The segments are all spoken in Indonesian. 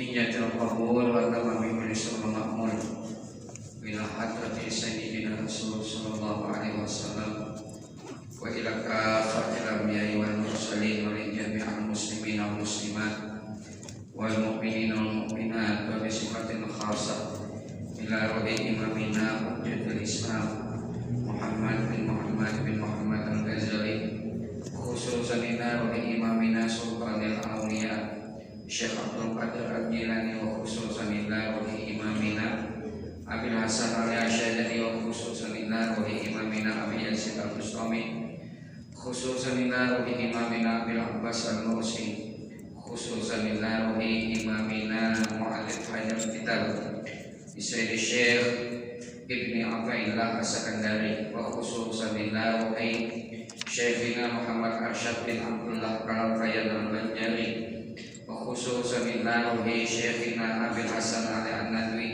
niyatil qabul wa tamami kulli syu'rin ma'mul ila hadrati sayyidina Rasul sallallahu alaihi wasallam wa ila kafatil anbiya'i wal mursalin wa li jami'il muslimin wal muslimat wal mu'minin wal mu'minat wa bi sifatin khassah ila ruhi imamina hujjatul Islam Muhammad bin Muhammad al-Ghazali khususan ila ruhi imamina sultanil awliya Syekh Abdul Qadir Al-Jilani wa khususan ila ruhi imamina Abil Hasan Al-Asy'ari wa khususan ila ruhi imamina Abi Yazid Al-Bustami khususan ila ruhi imamina Abil Abbas Al-Mursi khususan ila ruhi imamina Mu'allif Hajar Kitab Sayyid Syekh Ibni Athaillah As-Sakandari wa khususan ila ruhi Syekhina Muhammad Arsyad bin Abdullah Kalamfayan Al-Banjari wa khususan ila ruhi Syekhina Abil Hasan Ali An-Nadwi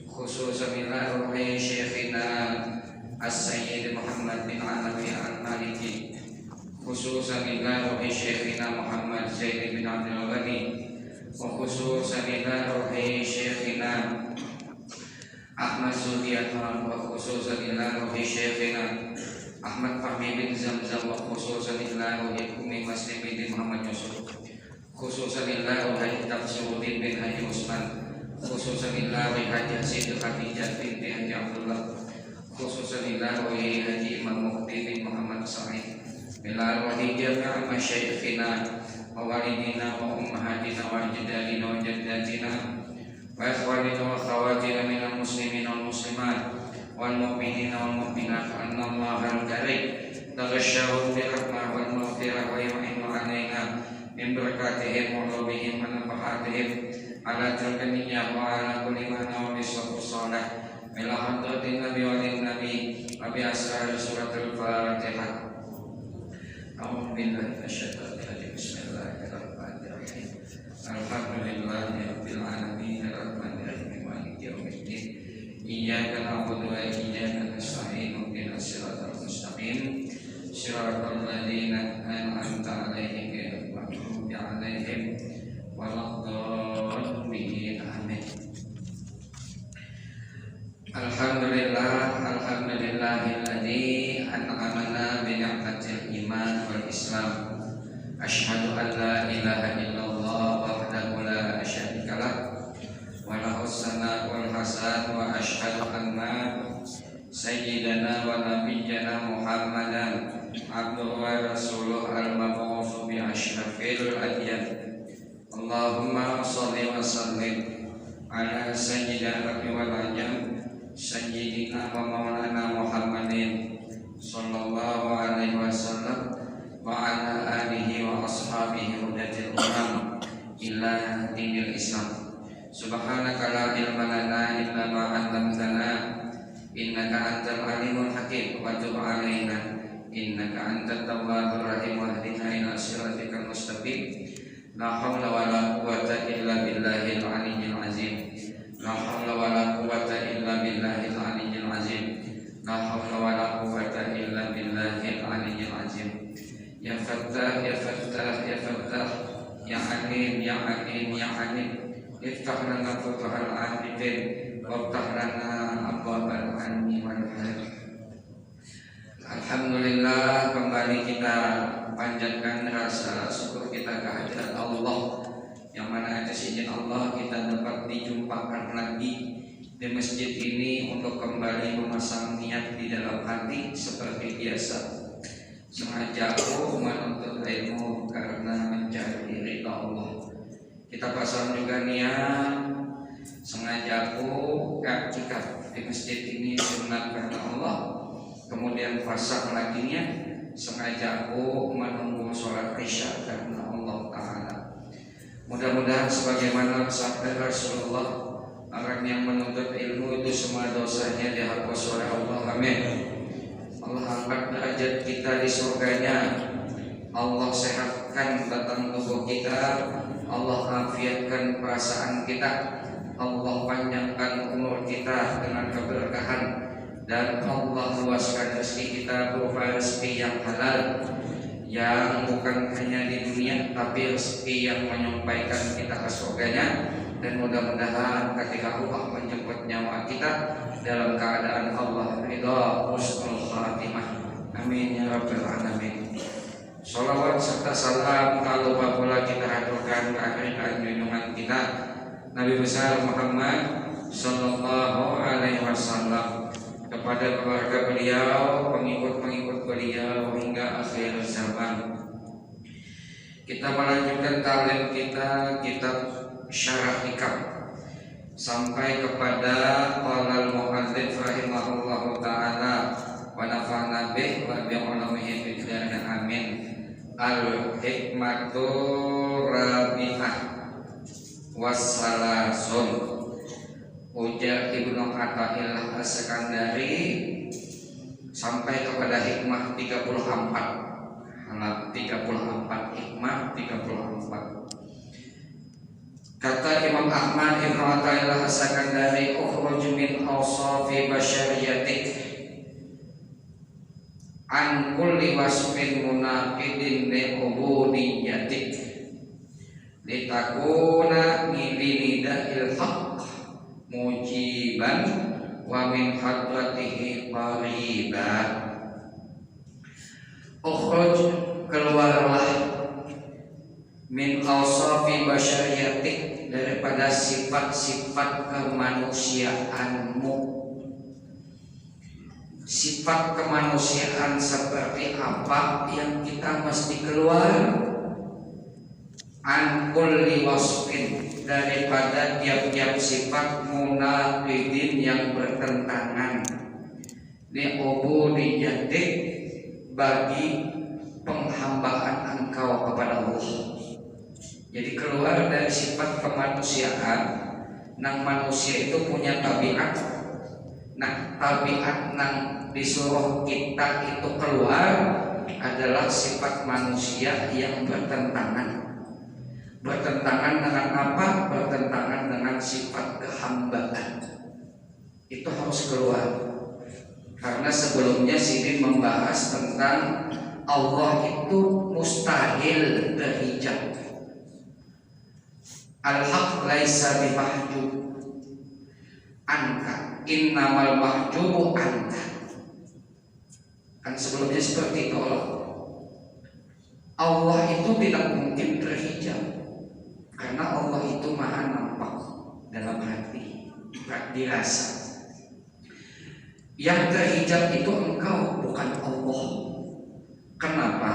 khususan ila ruhi Syekhina As-Sayyid Muhammad bin Alawi Al-Maliki khususan ila ruhi Syekhina Muhammad Zaid bin Abdul Ghani wa khususan ila ruhi Syekhina Ahmad Zudiatman wa khususan ila ruhi Syekhina Ahmad Fahmi bin Zamzam wa khususan ila ruhi Umi Maslim bin Muhammad Yusuf khususan ila ruhi Tafsiruddin bin Haji Usman khususan ila ruhi Haji Siti Khadijah binti Haji Abdullah khususan ila ruhi Haji Imam Muhti bin Muhammad Sa'id ila ruhi jami'al masyayikhina wa walidina wa ummahatina wa ajdadina wa jaddatina wa ikhwanina wa khawatina minal muslimin wal muslimat wal mu'minina wal mu'minat anna Allahal karim taghashshahum bi rahmah wal maghfirah wa yu'inu 'alaina min barakatihim wa rabihim wa nafahatihim ala tilkaniyah wa ala kulli ma nawa bisawtus salih ila hadratin nabi wa lin nabi wa bi asrar suratul fatihah a'udzu billahi minasyaitonir rajim bismillahirrahmanirrahim alhamdulillahi rabbil alamin arrahmanir rahim maliki yaumiddin iyyaka na'budu wa iyyaka nasta'in ihdinas siratal mustaqim siratal ladzina an'amta 'alaihim ghairil maghdubi 'alaihim waladdallin amin. Alhamdulillahilladzi an'amana bi ni'matil iman wal islam asyhadu an la ilaha illallah wahdahu la syarika lah wa lahus sana'ul hasan wa asyhadu anna sayyidana wa nabiyyana Muhammadan abduhu wa rasuluhu al-mab'uts bi asyrafil adyan. Allahumma shalli wa sallim ala sayyidina wal ajam sayyidina wa maulana Muhammadin sallallahu alaihi wasallam wa ala alihi wa ashabihi hudatil umam ila dinil Islam. Subhanaka la ilma lana illa ma 'allamtana innaka antal alimul hakim wa tub 'alaina innaka antat tawwabur rahim wahdina ila siratikal mustaqim. La haula wala quwwata illa billahil aliyyil azim. La haula wala quwwata illa billahil aliyyil azim. La haula wala quwwata illa billahil aliyyil azim. Ya Fattah ya Fattah ya Fattah ya Alim ya Alim ya Alim iftah lana futuhal arifin waftah lana abwabal ilmi wal ilm. Alhamdulillah, kembali kita panjatkan rasa syukur kita kehadirat Allah yang mana atas izin Allah kita dapat dijumpakan lagi di masjid ini untuk kembali memasang niat di dalam hati seperti biasa. Sengaja aku menuntut ilmu karena mencari ridha Allah. Kita pasang juga niat sengaja aku i'tikaf di masjid ini sunat karena Allah. Kemudian pasang lagi niat sengaja aku menunggu sholat isya karena Allah Ta'ala. Mudah-mudahan sebagaimana sabda Rasulullah, orang yang menuntut ilmu itu semua dosanya dihapus oleh Allah. Amin. Allah angkat derajat kita di surganya. Allah sehatkan batang tubuh kita. Allah afiatkan perasaan kita. Allah panjangkan umur kita dengan keberkahan. Dan Allah luaskan rezeki kita berupa rezeki yang halal, yang bukan hanya di dunia tapi rezeki yang menyampaikan kita ke surganya dan mudah-mudahan ketika Allah menjemput nyawa kita dalam keadaan Allah ridha husnul khatimah. Amin ya rabbal alamin. Salawat serta salam kalau pula kita haturkan ke akhir junjungan kita Nabi besar Muhammad sallallahu alaihi wasallam, kepada keluarga beliau, pengikut-pengikut beliau hingga akhir zaman. Kita melanjutkan ta'lim kita kitab Syarah Hikam sampai kepada qala al-mu'allif rahimahullahu ta'ala wa nafa'na bih wa bi ulumihi fid dharain amin. Al-hikmatu rabi'ah wassalasun. Ujar Ibnu Athaillah As-Sakandari sampai kepada hikmah 34. Halaman 34, hikmah 34. Kata Imam Ahmad Ibnu Athaillah As-Sakandari, ukhruj min awsafi basyariyatik an kulli wasfin munaqidin li ubudiyyatik litakuna nidinidahil haqq mujiban wa min hadratihi qariban. Ukhruj, keluarlah, min awsafi basyariyatik, daripada sifat-sifat kemanusiaanmu. Sifat kemanusiaan seperti apa yang kita mesti keluar? An kulli wasfin, daripada tiap-tiap sifat munaqidin yang bertentangan li ubudiyyatik, bagi penghambaan engkau kepada Allah. Jadi keluar dari sifat kemanusiaan. Nang manusia itu punya tabiat. Nah, tabiat nang disuruh kita itu keluar adalah sifat manusia yang bertentangan. Bertentangan dengan apa? Bertentangan dengan sifat kehambaan. Itu harus keluar. Karena sebelumnya sini membahas tentang Allah itu mustahil berhijab. Al-haq laisa bimahjub anka, innamal mahjubu anta. Kan sebelumnya seperti itu Allah itu tidak mungkin terhijab, karena Allah itu maha nampak dalam hati, dirasa. Yang terhijab itu engkau, bukan Allah. Kenapa?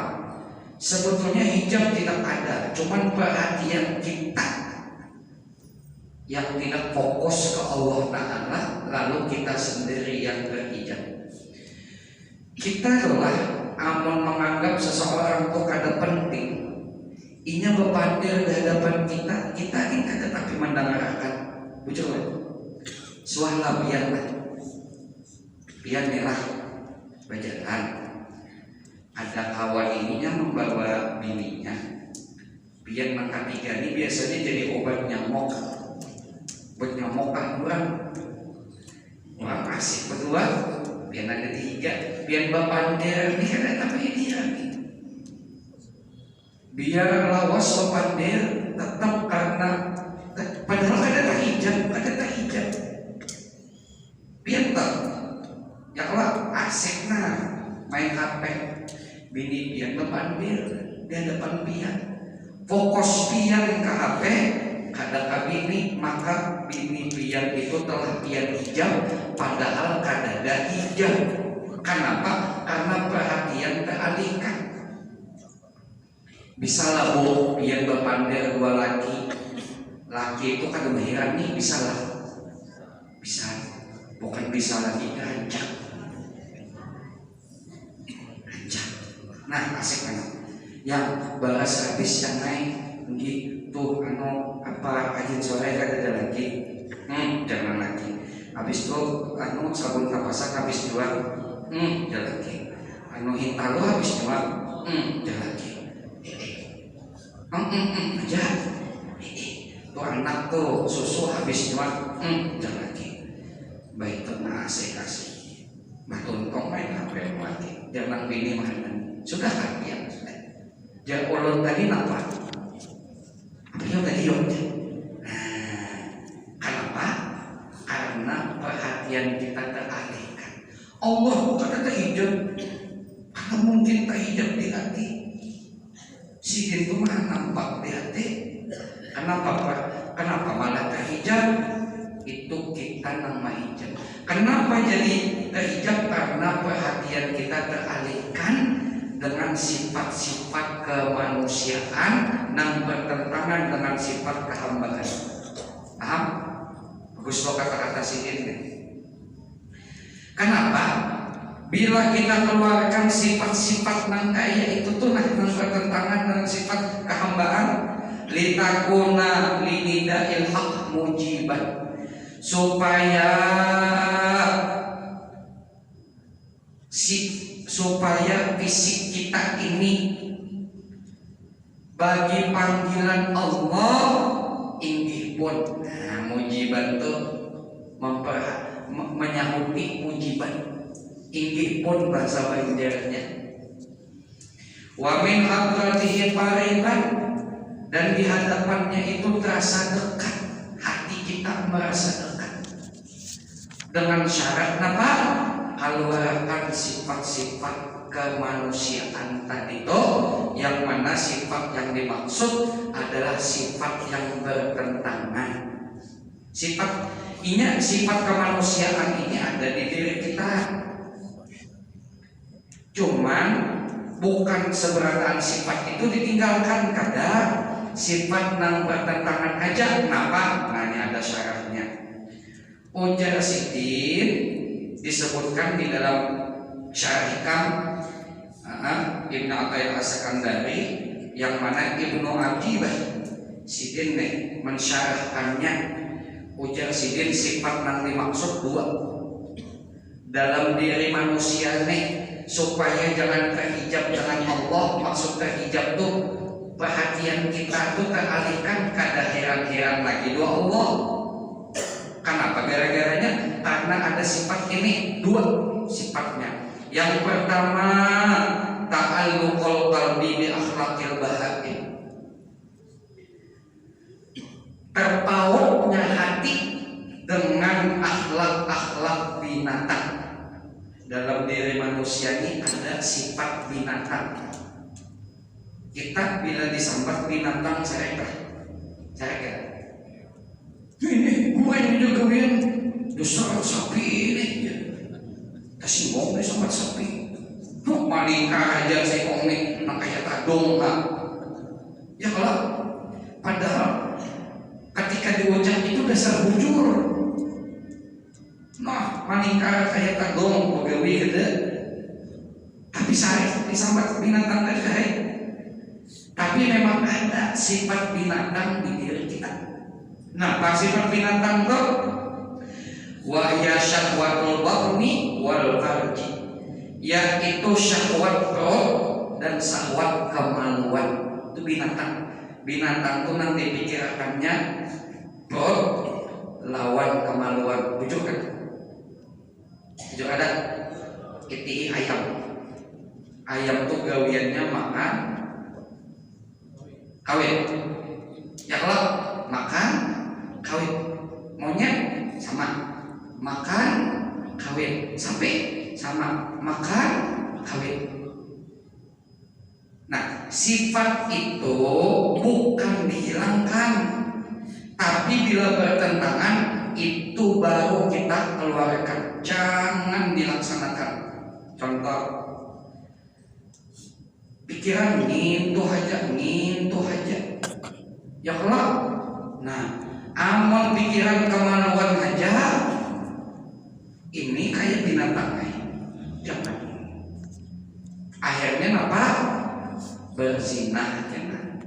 Sebetulnya hijab tidak ada, cuman perhatian kita yang tidak fokus ke Allah Ta'ala, lalu kita sendiri yang berhijab. Kita adalah amun menganggap seseorang itu kada penting, inya berpandir di hadapan kita tetapi mendengarkan. Bujur suara biar merah berjalan. Ada kawan ininya membawa bininya. Biar makan tiga ini biasanya jadi obat nyamuk. Buat nyamuk kan orang asik berdua. Biar ada tiga. Biar bapandir ini ada tapi dia. Biar lawas bapandir tetap karena padahal ada tahijab, Biar tak. Ya kalau asik main HP, bini pian depan bir, dia depan pian, fokus pian ke HP, kada ke bini, maka bini pian itu telah pian hijab, padahal kada ada hijab. Kenapa? Karena perhatian teralihkan. Bisa lah bu, pian berpandai dua laki itu kada mengheran nih, bisa lah, bisa, bukan bisa lagi rancak. Nah, asik kan? Yang balas habis yang naik, gitu, ajin sore kan ada lagi, jangan lagi. Habis itu, sabun kapasan habis jual, jangan lagi. Hintalo habis jual, jangan lagi. Aja. Tuh anak tuh susu habis jual, jangan lagi. Baik tuh asik. Batuntong main HP lagi, jangan bini mana. Sudah kan ya, sudah. Jangan ulun tadi apa? Apa yang tadi yuk? Nah, Allah bukan tahijab, karena mungkin tahijab di hati. Si itu mah nampak di hati. Kenapa malah tahijab? Itu kita nama hijab. Kenapa jadi tahijab? Karena perhatian kita teralihkan dengan sifat-sifat kemanusiaan yang bertentangan dengan sifat kehambaan. Paham? Bagus lo kata-kata sidin. Kenapa? Bila kita keluarkan sifat-sifat nang kaya itu tuh nang bertentangan dengan sifat kehambaan, litakuna linida'il haq mujiban, supaya fisik kita ini bagi panggilan Allah inggih pun. Nah, mujiban tuh menyahuti mujiban. Inggih pun bahasa Banjarnya. Wa min hadratihi qariban, dan di hadapannya itu terasa dekat. Hati kita merasa dekat. Dengan syarat apa? Keluarkan sifat-sifat kemanusiaan tadi itu, yang mana sifat yang dimaksud adalah sifat yang bertentangan. Sifat kemanusiaan ini ada di diri kita. Cuman bukan seberadaan sifat itu ditinggalkan, kadang sifat yang bertentangan aja. Kenapa? Nah, ini ada syaratnya. Ujar sidin disebutkan di dalam Syarah Hikam Ibnu Athaillah As-Sakandari, yang mana Ibnu Athaillah sidin mensyarahkannya. Ujar sidin sifat yang dimaksud dua dalam diri manusia supaya jangan terhijab dengan Allah. Maksud terhijab tuh perhatian kita tuh teralihkan kada heran-heran lagi dua Allah. Kenapa? Gara-garanya karena ada sifat ini, dua sifatnya. Yang pertama, ta'alluqul qalbi bi akhlaqil bahaim, terpautnya hati dengan akhlak-akhlak binatang. Dalam diri manusia ini ada sifat binatang. Kita bila disambat binatang sereka. Ini gue ini juga win, dosa sapi ini. Kasih bong nih sambat sapi. Malingkah aja saya kong nih, nak kayak tadong lah. Ya kalau padahal ketika diucap itu dasar bujur. Nah, malingkah kayak tadong begawi gitu. Tapi saya disambat binatang aja. Tapi memang ada sifat binatang di diri kita. Nah, sifat binatang itu wa ya syahwatul batni wal farji, yaitu syahwat perut dan syahwat kemaluan. Itu binatang. Binatang itu nanti pikirannya perut lawan kemaluan. Bujuk kan? Bujuk ada. Kiti ayam. Ayam tuh gawiannya makan, kawin. Ya kalau makan, kawin. Monyet sama makan, kawin. Sampai sama makan, kawin. Nah, sifat itu bukan dihilangkan, tapi bila bertentangan itu baru kita keluarkan. Jangan dilaksanakan. Contoh, pikiran ngintu aja. Ya kalau, nah, amal pikiran kemaluan aja, ini kayak binatang. Jangan. Akhirnya apa? Berzinah jangan.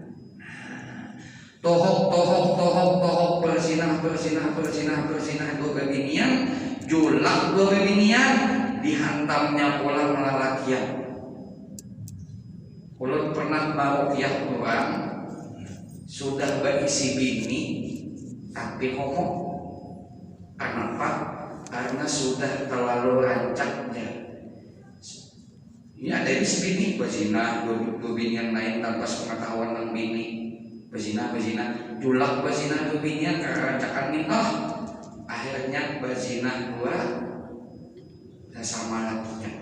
Tohok berzinah dua bebinian, julak dua bebinian, dihantamnya pulang lalakian. Ulun pernah bawa pihak orang sudah berisi bini tapi homo. Kenapa? Karena sudah terlalu rancaknya. Ini ada yang sebini berzina, dua bini yang lain tanpa pengetahuan ng bini, berzina, julak berzina dua bini yang kerancakan nikah, akhirnya berzina dua nggak sama lakinya.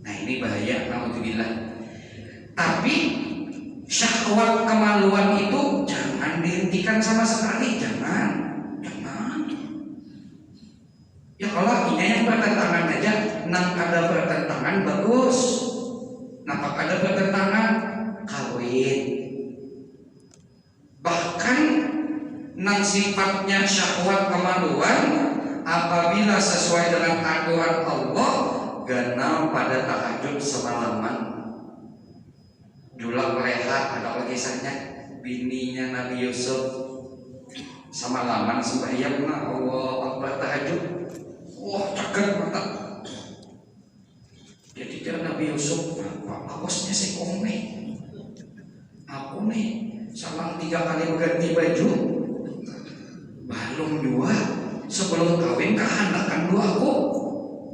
Nah ini bahaya, naudzubillah. Tapi syahwat kemaluan itu jangan dihentikan sama sekali, jangan. Ya kalau ini yang bertentangan aja, nang ada bertentangan bagus, nampak ada bertentangan kawin. Bahkan nang sifatnya syahwat kemaluan apabila sesuai dengan aturan Allah ganal pada tahajud semalaman. Julak leha ada kisahnya, bininya Nabi Yusuf semalaman sembahyang Allah Akbar tahajud. Wah cakep mata. Jadi dia Nabi Yusuf, awasnya si Om nih, aku nih salang 3 kali berganti baju, belum 2 sebelum kawin kehanakan 2 aku.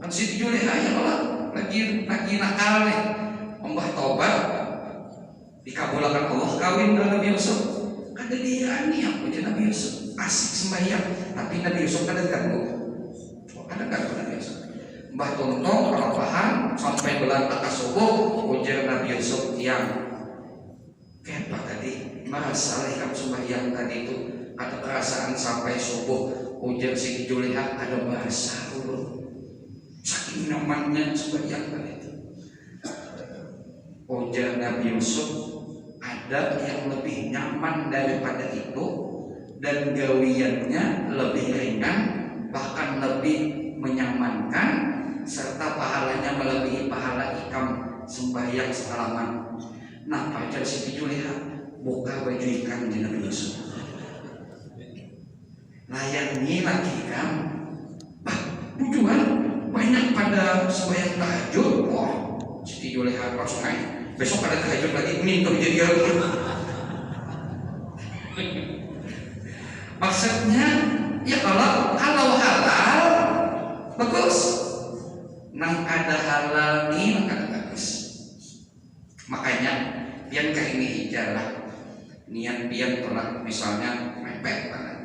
Kan Siti Juleha ya Allah lagi nakal nih, Mbah tobat dikabulkan Allah kawin dengan Nabi Yusuf. Ada dia nih aku jadi Nabi Yusuf asik sembahyang, tapi Nabi Yusuf ada ganggu. Ada ganggu Nabi Yusuf. Mbah Tontong kalau paham sampai belantak subuh ujar Nabi Yusuf yang kenapa tadi masalah kamu sembahyang tadi itu ada perasaan sampai subuh. Ujar Siti Juleha ada bahasa dulu saking nyamannya sembahyang tadi itu. Ujar Nabi Yusuf ada yang lebih nyaman daripada itu dan gawiannya lebih ringan bahkan lebih menyamankan serta pahalanya melebihi pahala ikam sembahyang semalaman. Nah pacar Siti Juleha buka baju ikan di Nabi Yusuf layani lagi ikam tujuan banyak pada sembahyang tahajud. Wah Siti Juleha langsung naik besok ada tahajud lagi ini untuk jadi maksudnya ya kalau halal bagus, nang ada halal nih maka bagus. Makanya pian ke ini ijalah niat pian telah misalnya mepet banget.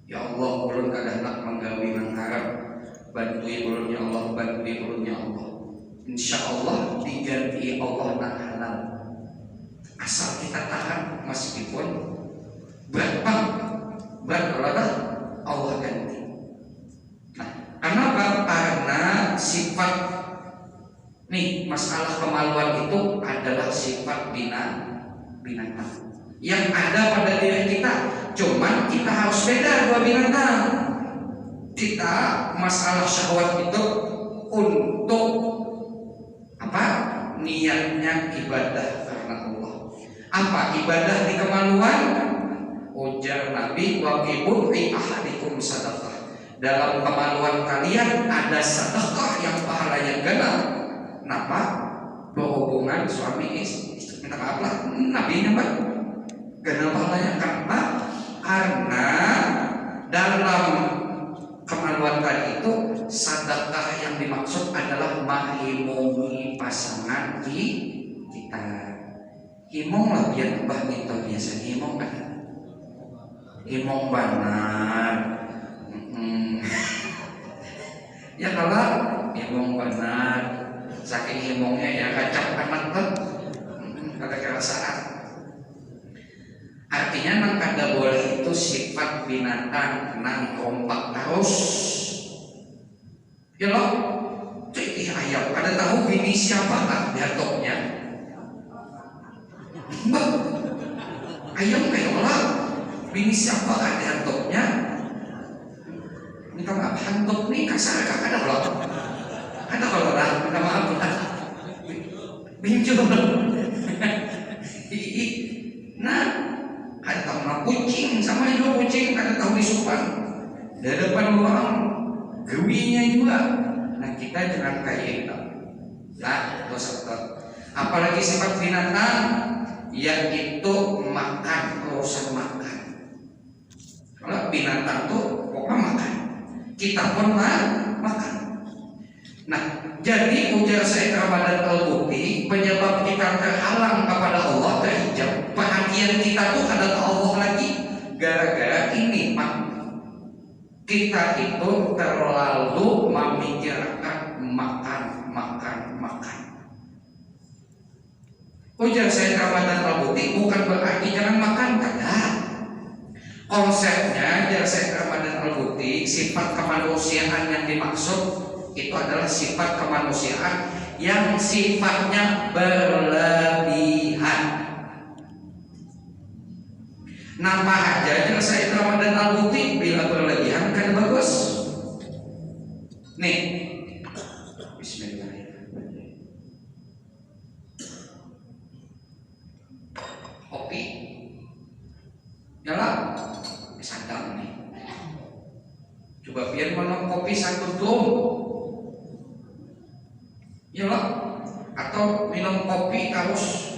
Ya Allah ulun kadang-kadang menggawi nang harap bantui ulun ya Allah, bantui ulun ya Allah. Insya Allah diganti Allah nang halal. Asal kita tahan meskipun berat Allah Allah ganti. Kenapa? Karena sifat nih masalah kemaluan itu adalah sifat binatang yang ada pada diri kita. Cuman kita harus beda 2 binatang. Kita masalah syahwat itu untuk apa? Niatnya ibadah karena Allah. Apa ibadah di kemaluan? Ujar Nabi wa qiburi ahadikum sadaqah. Dalam kemaluan kalian ada sedekah yang pahalanya genap. Kenapa? Berhubungan suami istri. Minta maaf lah, Nabi nyebut genap pahalanya. Kenapa? Karena dalam kemaluan tadi itu sedekah yang dimaksud adalah menghimpungi pasangan kita. Himong lah biar mbah minta biasa himong kan. Himong benar. Ya kalau himong benar saking himongnya ya kacau amat tuh ada kerasaan. Artinya nang kada boleh itu sifat binatang nang kompak terus. Ya loh, cuy ayam ada tahu bini siapa tak diatoknya? Mbak ayam kayak olah bini siapa kan diatoknya? Minta maaf hantuk nih kasar kakak ada kalau lah minta maaf lah bingung. Nah ada tahu nak kucing sama juga kucing ada tahu disupan di depan orang gawinya juga. Nah kita jangan kayak itu lah dosa. Apalagi sifat binatang yang itu makan urusan makan. Kalau binatang tuh pokoknya makan. Kita pun makan. Nah, jadi ujar Syekh Ramadan Al-Bukhari penyebab kita terhalang kepada Allah, terhijab perhatian kita tuh ada ke Allah lagi gara-gara ini Pak. kita itu terlalu memikirkan makan. Ujar Syekh Ramadan Al-Buti bukan berarti jangan makan, tidak. Konsepnya ujar Syekh Ramadan Al-Buti, sifat kemanusiaan yang dimaksud itu adalah sifat kemanusiaan yang sifatnya berlebihan. Nampak aja ujar Syekh Ramadan Al-Buti bila berlebihan kan bagus. Nih, bismillahirrahmanirrahim. Kopi, jalan, sadang nih. Coba biar minum kopi satu dom, jalan. Atau minum kopi harus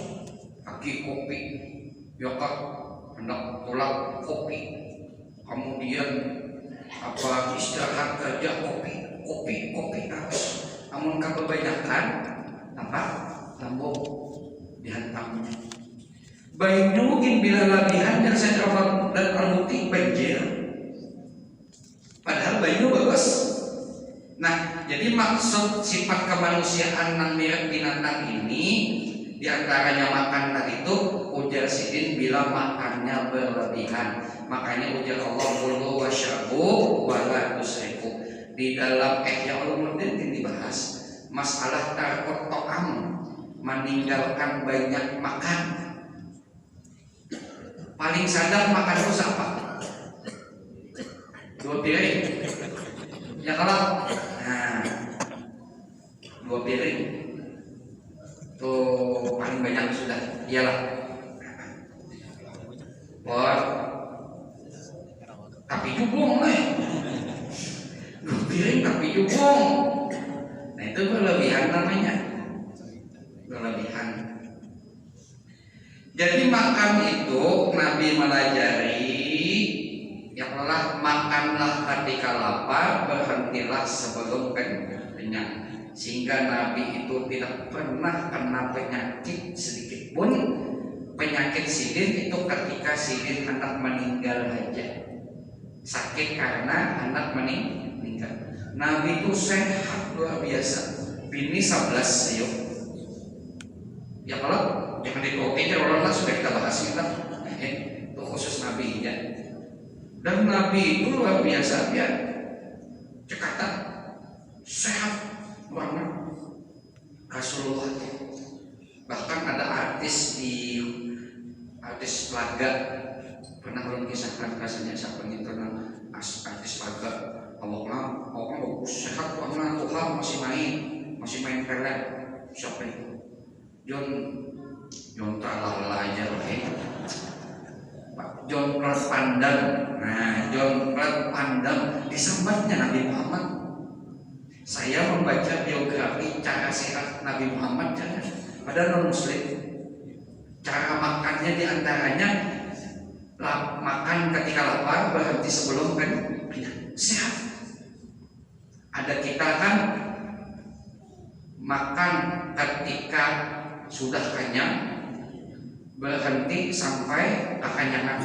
kaki kopi, ya kak, hendak tolak kopi. Kemudian apa istirahat kerja kopi harus. Namun kebanyakan apa lambung dihantam. Baik mungkin bila labihan dan saya dan Al-Buti banjir. Padahal bayu bagus. Nah, jadi maksud sifat kemanusiaan yang mirip binatang ini diantaranya makan tadi itu ujar sidin bila makannya berlebihan. Makanya ujar Allah kulu wasyabu wala tusrifu. Di dalam Ihya Ulumuddin dibahas masalah tarkut to'am, meninggalkan banyak makan. Paling sadar makan itu apa? 2 piring. Ya kalau nah 2 piring tuh paling banyak sudah. Iyalah. Wah. Tapi jubung nih. 2 piring tapi jubung. Nah itu berlebihan namanya. Berlebihan. Jadi makan itu Nabi melajari yang telah makanlah ketika lapar, berhentilah sebelum kenyang. Sehingga Nabi itu tidak pernah kena penyakit sedikit pun. Penyakit sidin itu ketika sidin anak meninggal aja. Sakit karena anak meninggal. Nabi itu sehat luar biasa. Bini 11 ayo. Ya kalau jangan dikopi orang lah sudah kita bahas kita. Itu khusus Nabi ya. Dan Nabi itu luar biasa ya. Cekatan sehat banget. Rasulullah. Bahkan ada artis laga pernah belum kisahkan rasanya siapa itu artis laga. Allah bagus sehat banget. Tuhan masih main pelet. Siapa itu? John Tralala aja John Prat Pandang. Nah, John Prat Pandang disambatnya Nabi Muhammad. Saya membaca biografi cara sehat Nabi Muhammad jangan. Padahal non muslim. Cara makannya diantaranya makan ketika lapar, berhenti sebelum kenyang. Sehat. Ada kita kan makan ketika sudah kenyang, berhenti sampai kekenyangan.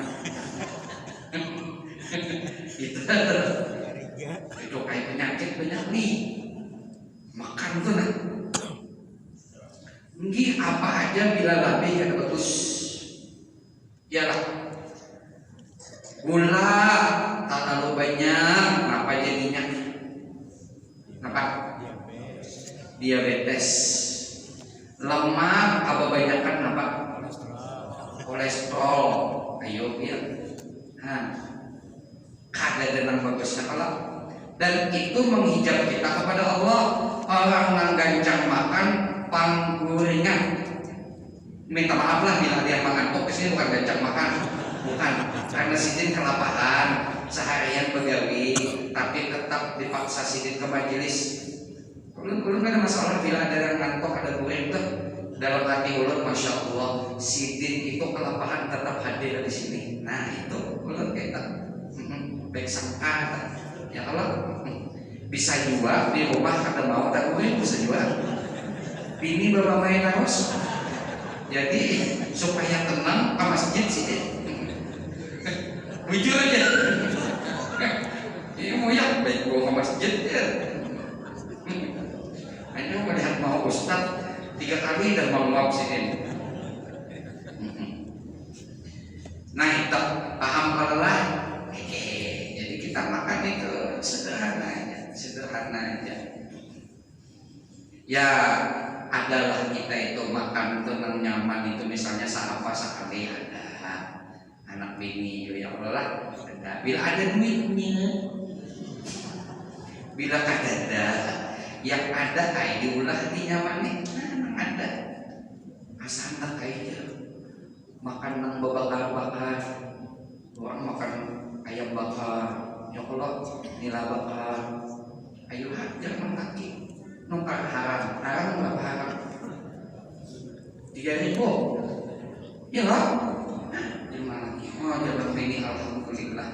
Itu kayak penyakit nih. Makan tuh nah. Nggih apa aja bila lebih ya bagus. Yalah. Gula terlalu banyak, apa jadinya? Apa? Diabetes. Lemak apa banyakkan apa? Kolesterol. Ayo ya. Nah, kada dengan bagusnya kalau dan itu menghijab kita kepada Allah. Orang yang gancang makan pangguringan. Minta maaf lah bila dia mengantuk, kesini bukan gancang makan, bukan karena sidin kelaparan seharian begawi, tapi tetap dipaksa sidin ke majelis. Ulun kan ada masalah bila ada yang ngantuk ada guring tuh dalam hati ulun, masya Allah sidin itu kelaparan tetap hadir di sini. Nah itu ulun kita baik sangka ya Allah bisa juga di rumah ada mau tak guring bisa juga. Bini bawa main harus. Jadi supaya tenang ke masjid sih. Bujur aja. Ini baik ke masjid ya. Hanya melihat mau Ustaz 3 kali dan mau maaf sini. Nah itu paham lelah. Jadi kita makan itu sederhana aja. Ya adalah kita itu makan itu nyaman itu misalnya apa sekali ada anak bini ya Allah ada. Bila ada duitnya, bila ada yang ada diulah dinyamani ada asal nak aja makan nang bakar orang makan ayam bakar ya Allah nila bakar ayo hajar nang kaki nongkar haram nggak haram 3.000 ya lah gimana lagi jalan ini alhamdulillah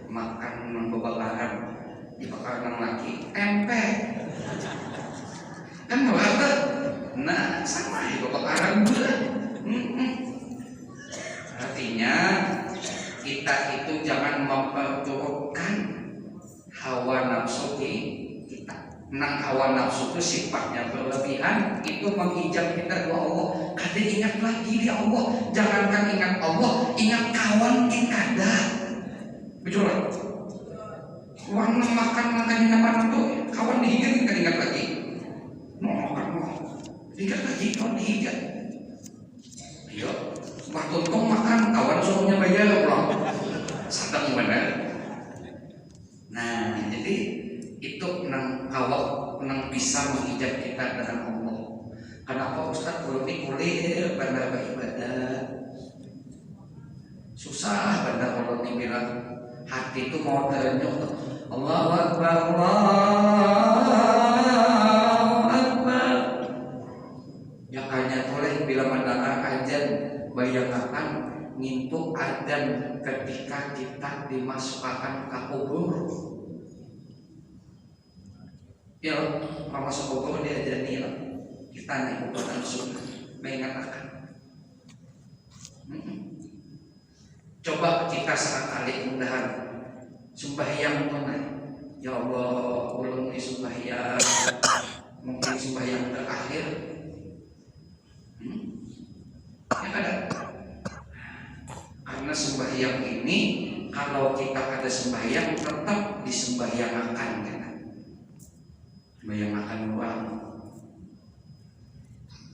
makan nang bakaran dibakar nang laki tempe kan nggak nah sama ya bakaran juga. Artinya kita itu jangan memperturutkan hawa nafsu kita. Nang hawa nafsu itu sifatnya berlebihan, itu menghijab kita ke Allah. Kada ingat lagi di Allah, jangankan ingat Allah, ingat kawan kita ada. Betul lah. Uang makan nyaman itu kawan dihijab kita ingat lagi. Mau makan mau, ingat lagi kawan dihijab. Yo. Waktu tong makan kawan suruhnya bayar pulang sadang benar. Nah jadi itu nang bisa menghijab kita dengan Allah. Kenapa Ustaz kulit bandar ibadah susah bandar kalau dibilang hati itu mau terenyuh Allahu Akbar Allahu Akbar ya hanya boleh bila mendengar ajan bayangkan ngintuk adzan ketika kita dimasukkan ke kubur. Ya, kalau masuk kubur dia jadi kita naik kubur langsung mengingatkan. Coba kita sekali mudahan sembahyang tunai. Ya Allah, ulun di sembahyang mungkin sembahyang terakhir. Ya ada. Karena sembahyang ini kalau kita ada sembahyang tetap disembahyangkan kan. Sembahyangkan uang.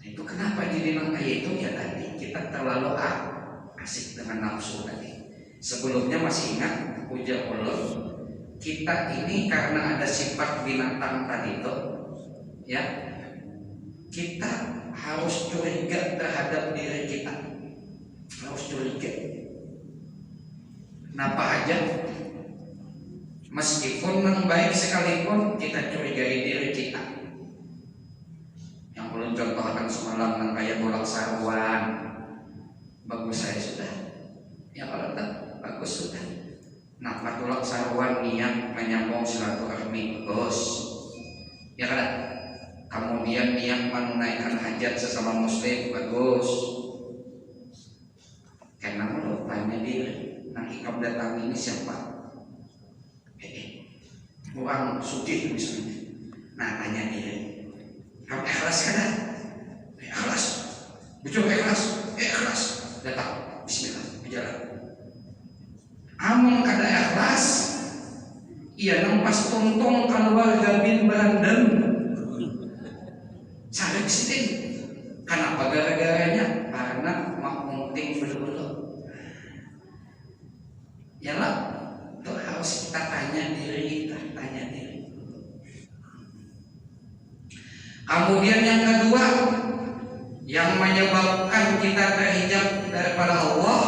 Itu kenapa jadi nang kayak itu ya tadi kita terlalu asik dengan nafsu tadi. Sebelumnya masih ingat ujar Allah kita ini karena ada sifat binatang tadi itu ya kita harus curiga terhadap diri kita, harus curiga. Kenapa aja? Meskipun yang baik sekalipun kita curigai diri kita. Yang belum contohkan semalam yang kayak bolak sarwan, bagus saya sudah. Ya kalau tak bagus sudah. Nah, patulak sarwan niat menyambung silaturahmi bagus. Ya kan? Kemudian niat menunaikan hajat sesama muslim bagus. Karena menurut tanya diri, nah ikam datang ini siapa? Orang sugih misalnya. Nah tanya diri, kamu ikhlas kan? Ikhlas, betul ikhlas, ikhlas. Datang, Bismillah, berjalan. Amun kada ikhlas, ia nampas tungtung keluarga bin Bandeng. Saya di sini. Kenapa gara-garanya? Karena makmunting betul-betul. Ya lah, itu harus kita tanya diri kita, tanya diri. Kemudian yang kedua, yang menyebabkan kita terhijab daripada Allah,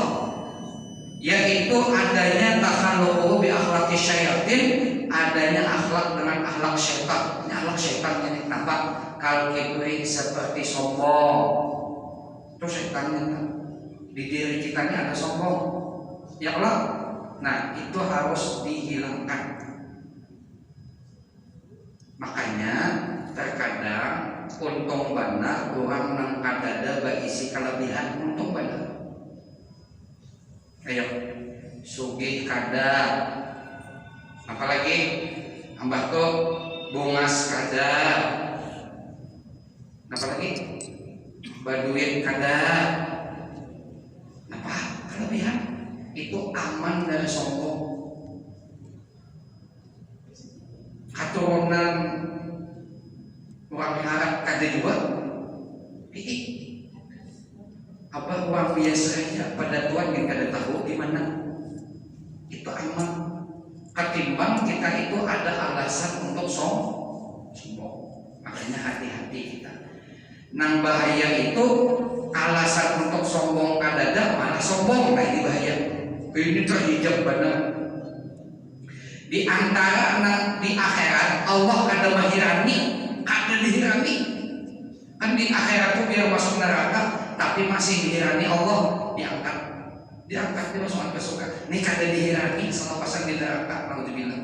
yaitu adanya takhalluqu bi akhlaqi syayatin, adanya akhlak dengan akhlak syaitan. Ini akhlak syaitan ini kenapa? Kalau kibri seperti sombong, itu syaitannya di diri kita ini ada sombong, ya Allah. Nah itu harus dihilangkan. Makanya terkadang untung benar orang nang kadada berisi kelebihan untung benar. Ayo sugih kada, apalagi Ambah tuh bungas kada, apa lagi? Baduit kada. Apa? Kelebihan itu aman dari sombong. Keturunan orang harap kada juga. Apa orang biasa aja pada Tuhan yang kada tahu di mana itu aman. Ketimbang kita itu ada alasan untuk sombong. Makanya hati-hati kita. Nang bahaya itu alasan untuk sombong kada ada malah sombong. Nah ini bahaya. Ini terhijab benar. Di antara di akhirat Allah kada mahirani, kada dihirani. Kan di akhirat tuh biar masuk neraka tapi masih dihirani Allah, diangkat dimasukkan ke surga. Ini kada dihirani selepasan di neraka. Alhamdulillah.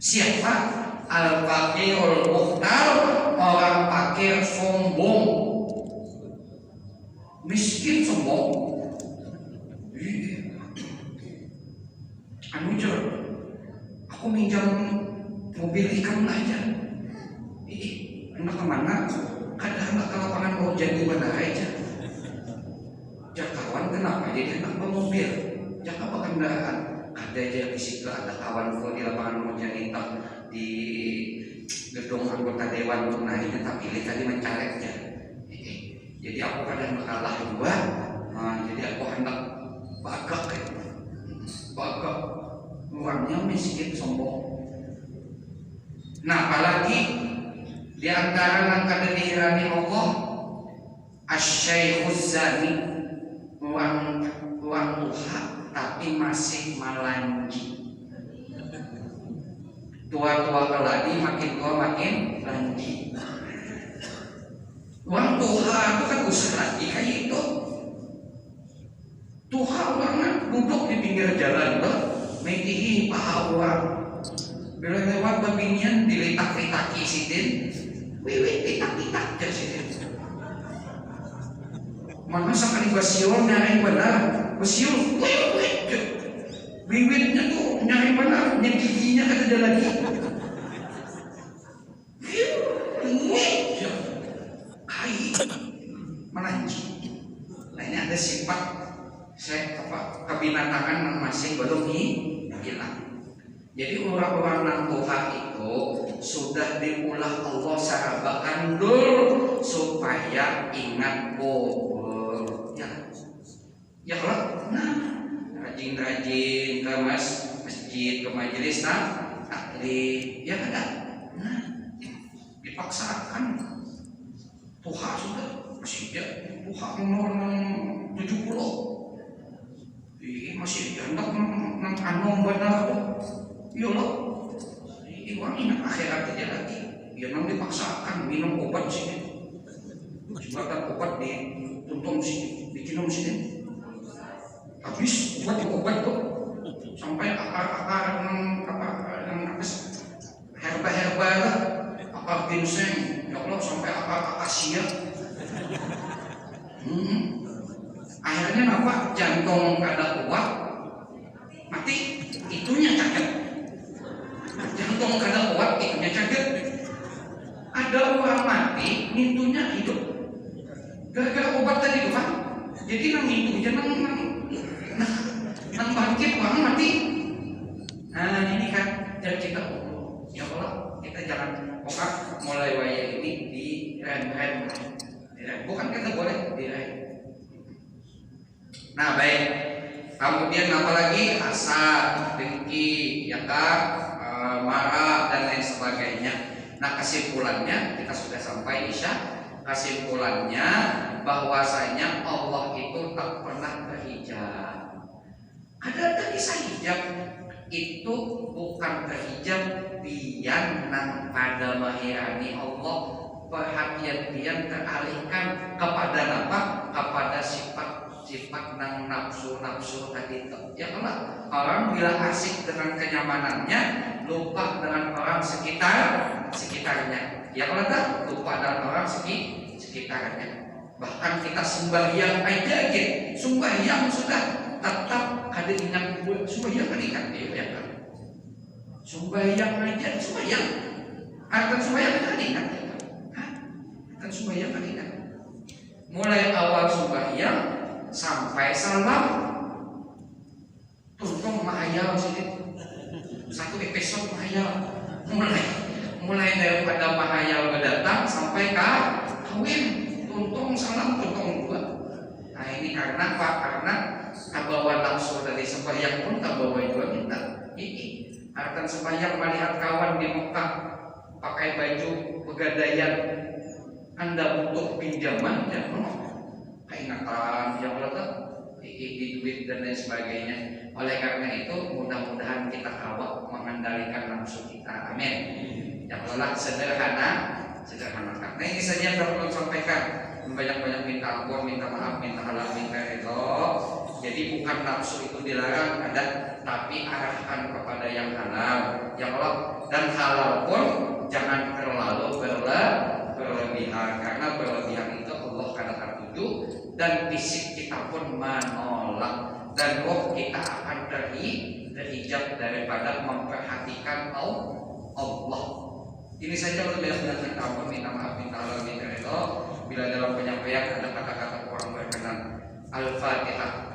Siapa? Al-Fakirul Mukhtar, orang fakir sombong, miskin sombong. Anu jur, aku minjam mobil ikan aja. Anak kemana? Kada anak ke lapangan mau jadi bandara aja. Jak kawan kenapa jadi anak mobil? Jak apa kendaraan? Ada aja di situ ada kawan di lapangan mau jadi di gedung anggota dewan untuk naiknya tak pilih tadi mencalegnya. Jadi aku kadang kalah juga. Jadi aku hendak bagak orangnya miskin sombong. Nah apalagi di antara yang kada dihirani Allah asyaikhuz zani, orang tua tapi masih malanji. Tua-tua keladi makin tua makin lanji. Orang tua itu kan usah lagi kayak itu. Tua orang duduk di pinggir jalan tuh, metihi paha orang. Bila lewat babinian diletak-letaki sidin, wiwit letak-letak aja sidin. Mana sekali basior nyari benar, basior wiwit. Wiwitnya tuh nyari benar, giginya kata ada lagi. Kai melanji. Nah ini ada sifat kebinatangan yang masih belum hilang. Jadi orang-orang nang Tuhan itu sudah diulah Allah secara bakandul supaya ingat ya kalau rajin-rajin ke masjid, ke majelis taklim, ya ada. Nah, dipaksakan. Tuhan sudah masih Tuhan umur 70. Masih hendak nang anom benar tuh. Iya loh. Iwan ingat akhirat aja lagi. Ya nang dipaksakan minum obat sini. Jembatan obat dituntung sini, dikinum sini. Habis obat tuh sampai akar herba lah, akar ginseng, ya Allah sampai akar akasia. Akhirnya apa? Jantung kada kuat, mati, itunya cacat. Jantung kada kuat, itunya cacat. Ada orang mati, itunya hidup. Gara-gara obat tadi tuh kan. Jadi nang itu jangan nang bangkit orang mati. Nah ini kan jadi kita ya Allah kita jangan pokok mulai waya ini di rem bukan kita boleh di rem. Nah baik, kemudian apalagi hasad, dengki, ya kan, marah dan lain sebagainya. Nah kesimpulannya kita sudah sampai Isya. Kesimpulannya bahwasanya Allah itu tak pernah berhijab. Ada kisah hijab itu bukan berhijab biar nang pada mahirani Allah, perhatian biar teralihkan kepada apa? Kepada sifat nang nafsu tadi itu. Ya Allah, orang bila asik dengan kenyamanannya lupa dengan orang sekitarnya. Ya Allah tak lupa dengan orang sekitarnya. Bahkan kita sembahyang aja gitu, sembahyang sudah tetap ada ingat sembahyang kan ingat dia ya kan. Sembahyang aja, sembahyang. Arkan sembahyang kan ingat. Arkan sembahyang kan ingat. Mulai awal sembahyang sampai salam. Tuntung mahayal sedikit. Satu episode mahayal. Mulai daripada mahayal berdatang sampai kawin. Tuntung salam, tuntung dua. Nah ini karena apa? Karena kabawa nafsu dari sembahyang pun kabawa juga minta. Ini akan sembahyang melihat kawan di Mekah pakai baju pegadaian, Anda butuh pinjaman ya, keingatan yang berapa, di duit dan lain sebagainya. Oleh karena itu mudah-mudahan kita kawat mengendalikan nafsu kita. Amin. Yang lelah sederhana. Nah ini saja yang perlu sampaikan. Banyak-banyak minta ampun, minta maaf, minta halal, minta ridho. Jadi bukan nafsu itu dilarang ada, tapi arahkan kepada yang halal, yang Allah, dan halal pun jangan terlalu berlebihan, karena berlebihan itu Allah kadang tuju dan fisik kita pun menolak dan roh kita akan terhijab daripada memperhatikan Allah. Ini saja lebih banyak minta ampun, minta maaf, minta halal, minta ridho. Bila dalam penyampaian ada kata-kata kurang berkenan, Al-Fatihah.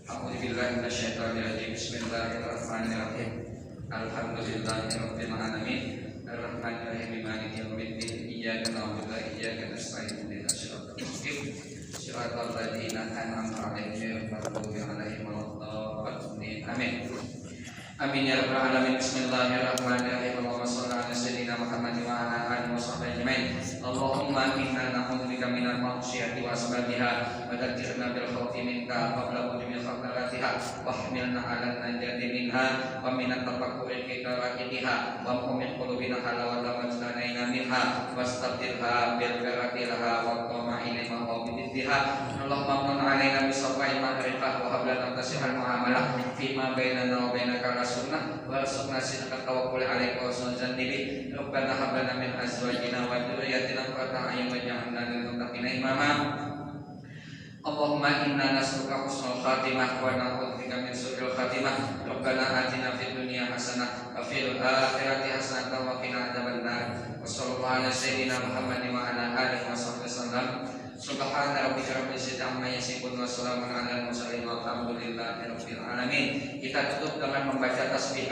A'udzubillahi minasyaitonirrajim. Bismillahirrahmanirrahim. Alhamdulillahirabbil alamin. Arrahmanirrahim. Maliki yaumiddin. Iyyaka na'budu wa iyyaka nasta'in. Ihdinas siratal mustaqim. Siratal ladzina an'amta 'alaihim ghairil maghdubi 'alaihim waladdallin. Amin. Amin ya rabbal alamin. Bismillahirrahmanirrahim. Allahumma shalli ala sayyidina Muhammad wa ala alihi washabbihi ajmain. Allahumma inna na'udzubika minal ma'siyati wa asbabiha wa dzikirna bil khawfi minka qabla wujudil khataratiha wa hamilna 'ala najati minha wa minat tafakkuri fi tawaqitiha wa min qulubina halawata majtanaina minha wastabdilha bil baratiha wa tama'ina ma biddiha. Allahumma mun 'alaina bisafai ma'rifah wa hablana tasihal muamalah fi ma bainana wa bainaka sunnah wa rasulna sidqa tawakkul 'alaika wa sunnatin nabi. Rabbana hab lana min azwajina wa dhurriyyatina qurrata a'yun waj'alna lil muttaqina imama. Allahumma inna nas'aluka husnul khatimah wa na'udzubika min su'il khatimah. Rabbana atina fid dunya hasanah wa fil akhirati hasanah wa qina adzabannar. Wa sallallahu ala sayyidina Muhammadin wa ala alihi wasallam. Subhana rabbika rabbil izzati amma yasifun wa salamun alal mursalin walhamdulillahi rabbil alamin. Kita tutup dengan membaca tasbih